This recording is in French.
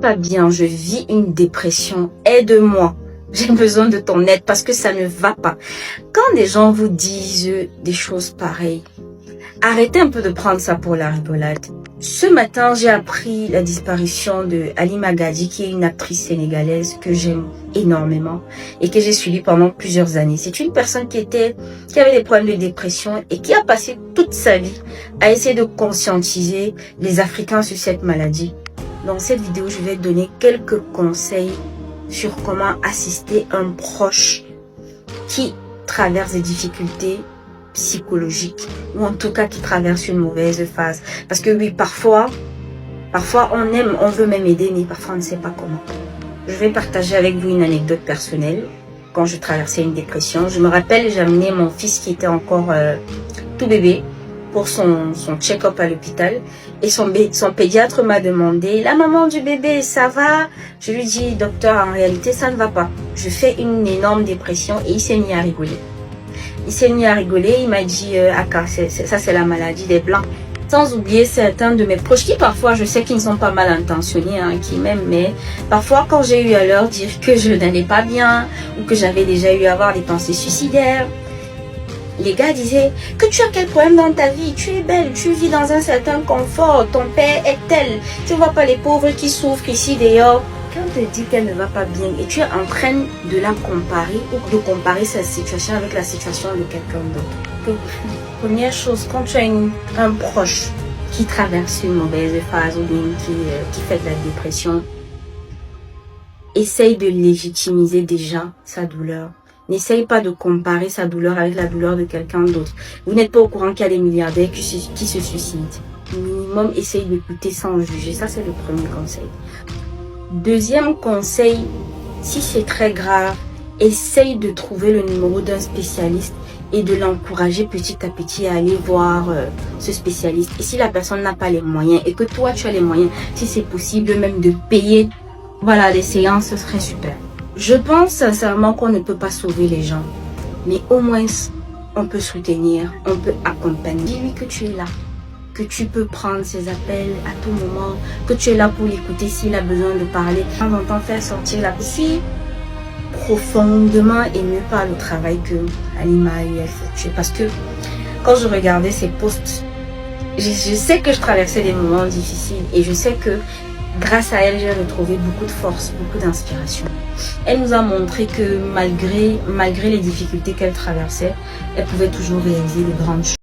Pas bien, je vis une dépression, aide-moi. J'ai besoin de ton aide parce que ça ne va pas. Quand des gens vous disent des choses pareilles, arrêtez un peu de prendre ça pour la rigolade. Ce matin, j'ai appris la disparition de Halima Gadi, qui est une actrice sénégalaise que j'aime énormément et que j'ai suivie pendant plusieurs années. C'est une personne qui avait des problèmes de dépression et qui a passé toute sa vie à essayer de conscientiser les Africains sur cette maladie. Dans cette vidéo, je vais donner quelques conseils sur comment assister un proche qui traverse des difficultés psychologiques ou en tout cas qui traverse une mauvaise phase. Parce que oui, parfois on aime, on veut même aider, mais parfois on ne sait pas comment. Je vais partager avec vous une anecdote personnelle. Quand je traversais une dépression, je me rappelle, j'ai amené mon fils qui était encore tout bébé pour son check-up à l'hôpital et son pédiatre m'a demandé: la maman du bébé, ça va? Je lui dis: docteur, en réalité ça ne va pas, je fais une énorme dépression. Et il s'est mis à rigoler. Il m'a dit: Aka, ça c'est la maladie des blancs. Sans oublier certains de mes proches qui parfois, je sais qu'ils ne sont pas mal intentionnés, qui m'aiment, mais parfois quand j'ai eu à leur dire que je n'allais pas bien ou que j'avais déjà eu à avoir des pensées suicidaires, les gars disaient: que tu as quel problème dans ta vie? Tu es belle, tu vis dans un certain confort, ton père est tel, tu vois pas les pauvres qui souffrent ici dehors. Quand on te dit qu'elle ne va pas bien et tu es en train de la comparer ou de comparer sa situation avec la situation de quelqu'un d'autre. Première chose, quand tu as un proche qui traverse une mauvaise phase ou bien qui fait de la dépression, essaye de légitimiser déjà sa douleur. N'essaye pas de comparer sa douleur avec la douleur de quelqu'un d'autre. Vous n'êtes pas au courant qu'il y a des milliardaires qui se suicident. Au minimum, essaye d'écouter sans juger. Ça, c'est le premier conseil. Deuxième conseil, si c'est très grave, essaye de trouver le numéro d'un spécialiste et de l'encourager petit à petit à aller voir ce spécialiste. Et si la personne n'a pas les moyens et que toi, tu as les moyens, si c'est possible même de payer, voilà, les séances, ce serait super. Je pense sincèrement qu'on ne peut pas sauver les gens, mais au moins on peut soutenir, on peut accompagner. Dis-lui que tu es là, que tu peux prendre ses appels à tout moment, que tu es là pour l'écouter s'il a besoin de parler. De temps en temps, faire sortir la suis profondément émue par le travail que Halima a eu à effectuer. Parce que quand je regardais ses posts, je sais que je traversais des moments difficiles et je sais que grâce à elle, j'ai retrouvé beaucoup de force, beaucoup d'inspiration. Elle nous a montré que malgré les difficultés qu'elle traversait, elle pouvait toujours réaliser de grandes choses.